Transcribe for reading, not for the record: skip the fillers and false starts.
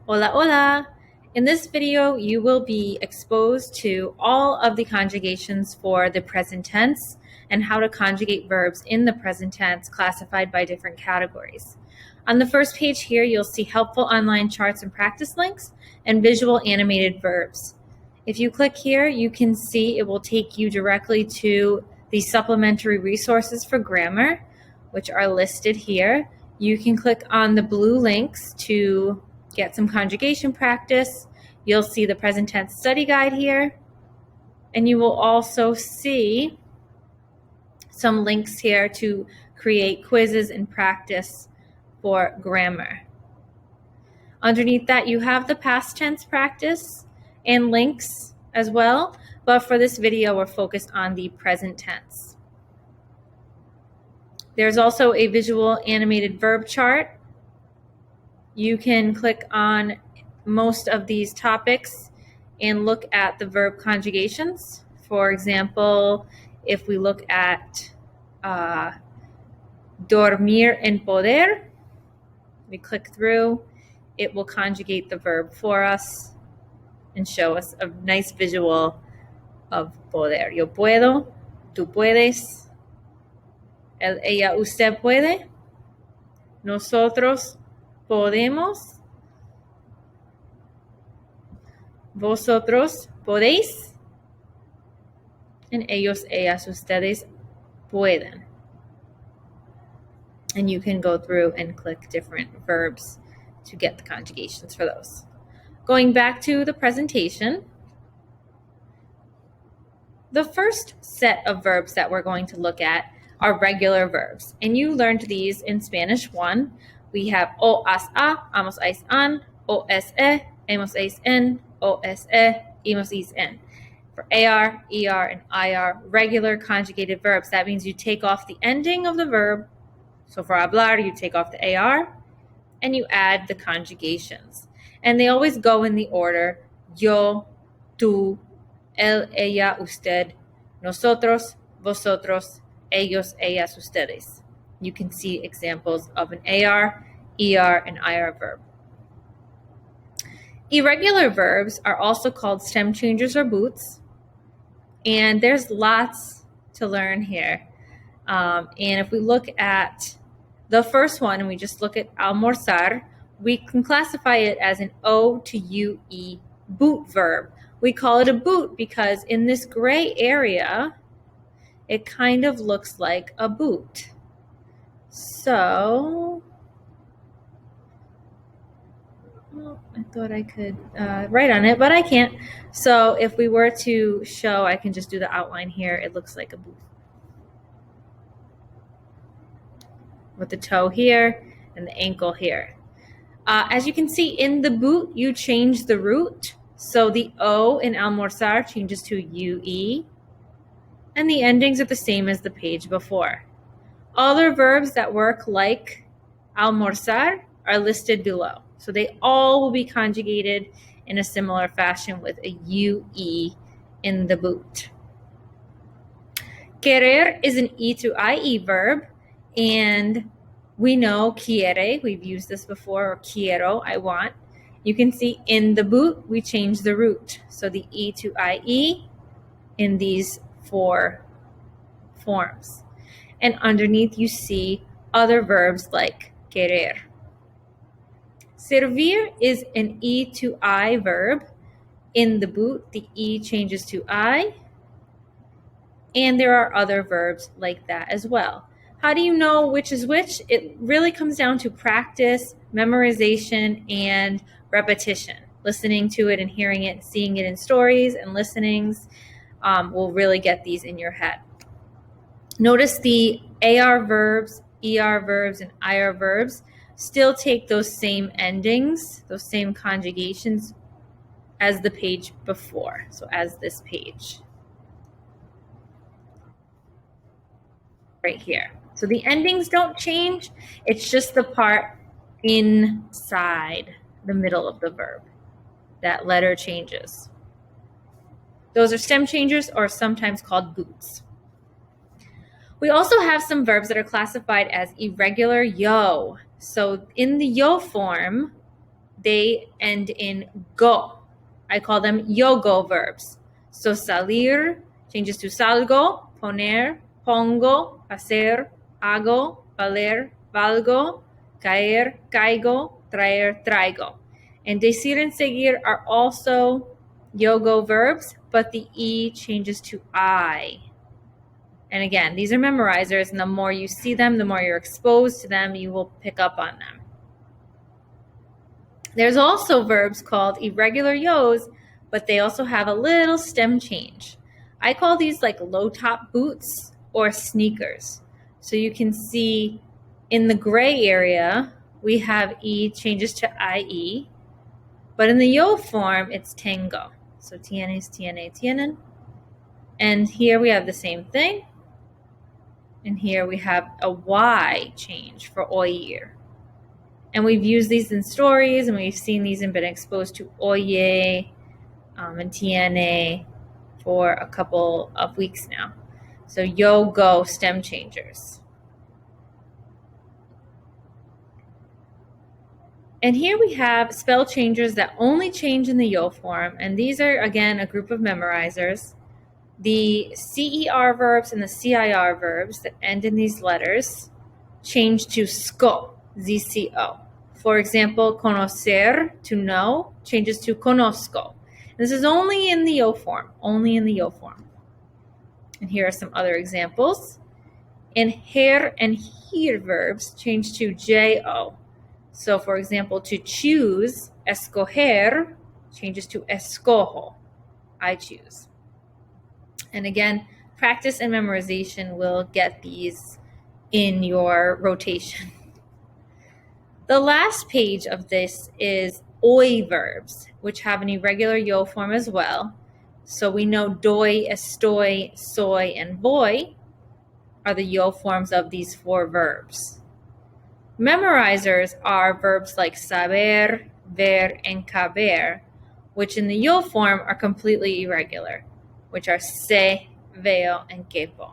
Hola, hola! In this video, you will be exposed to all of the conjugations for the present tense and how to conjugate verbs in the present tense classified by different categories. On the first page here, you'll see helpful online charts and practice links and visual animated verbs. If you click here, you can see it will take you directly to the supplementary resources for grammar, which are listed here. You can click on the blue links to get some conjugation practice. You'll see the present tense study guide here, and you will also see some links here to create quizzes and practice for grammar. Underneath that, you have the past tense practice and links as well, but for this video, we're focused on the present tense. There's also a visual animated verb chart. You can click on most of these topics and look at the verb conjugations. For example, if we look at dormir en poder, we click through, it will conjugate the verb for us and show us a nice visual of poder. Yo puedo, tú puedes, él, ella, usted puede, nosotros podemos, vosotros podéis, and ellos, ellas, ustedes pueden. And you can go through and click different verbs to get the conjugations for those. Going back to the presentation, the first set of verbs that we're going to look at are regular verbs. And you learned these in Spanish 1. We have o, as, a, amos, ais, an, o, es, e, hemos, eis, en, o, es, e, hemos, is, en. For AR, ER, and IR, regular conjugated verbs. That means you take off the ending of the verb. So for hablar, you take off the AR and you add the conjugations. And they always go in the order yo, tú, él, ella, usted, nosotros, vosotros, ellos, ellas, ustedes. You can see examples of an AR, ER, and IR verb. Irregular verbs are also called stem changers or boots. And there's lots to learn here. And if we look at the first one and we just look at almorzar, we can classify it as an O to UE boot verb. We call it a boot because in this gray area, it kind of looks like a boot. So, I thought I could write on it, but I can't. So if we were to show, I can just do the outline here. It looks like a boot. With the toe here and the ankle here. As you can see in the boot, you change the root. So the O in almorzar changes to UE, and the endings are the same as the page before. Other verbs that work like almorzar are listed below. So they all will be conjugated in a similar fashion with a UE in the boot. Querer is an E to IE verb. And we know quiere, we've used this before, or quiero, I want. You can see in the boot, we change the root. So the E to IE in these 4 forms. And underneath you see other verbs like querer. Servir is an E to I verb. In the boot, the E changes to I. And there are other verbs like that as well. How do you know which is which? It really comes down to practice, memorization, and repetition. Listening to it and hearing it, seeing it in stories and listenings will really get these in your head. Notice the AR verbs, ER verbs, and IR verbs still take those same endings, those same conjugations as the page before, so as this page. Right here. So the endings don't change. It's just the part inside the middle of the verb. That letter changes. Those are stem changers or sometimes called boots. We also have some verbs that are classified as irregular yo. So in the yo form, they end in go. I call them yo-go verbs. So salir changes to salgo, poner, pongo, hacer, hago, valer, valgo, caer, caigo, traer, traigo. And decir and seguir are also yo-go verbs, but the E changes to I. And again, these are memorizers, and the more you see them, the more you're exposed to them, you will pick up on them. There's also verbs called irregular yos, but they also have a little stem change. I call these like low top boots or sneakers. So you can see in the gray area, we have E changes to IE, but in the yo form, it's tengo. So tienes, tiene, tienen. And here we have the same thing. And here we have a Y change for oír. And we've used these in stories, and we've seen these and been exposed to oye and tiene for a couple of weeks now. So yo, go, stem changers. And here we have spell changers that only change in the yo form. And these are, again, a group of memorizers. The CER verbs and the CIR verbs that end in these letters change to SCO, ZCO. For example, conocer, to know, changes to conozco. This is only in the yo form, only in the yo form. And here are some other examples. And her and hear verbs change to JO. So for example, to choose, escoger, changes to escojo, I choose. And again, practice and memorization will get these in your rotation. The last page of this is oi verbs, which have an irregular yo form as well. So we know doy, estoy, soy, and voy are the yo forms of these 4 verbs. Memorizers are verbs like saber, ver, and caber, which in the yo form are completely irregular, which are se, veo, and quepo.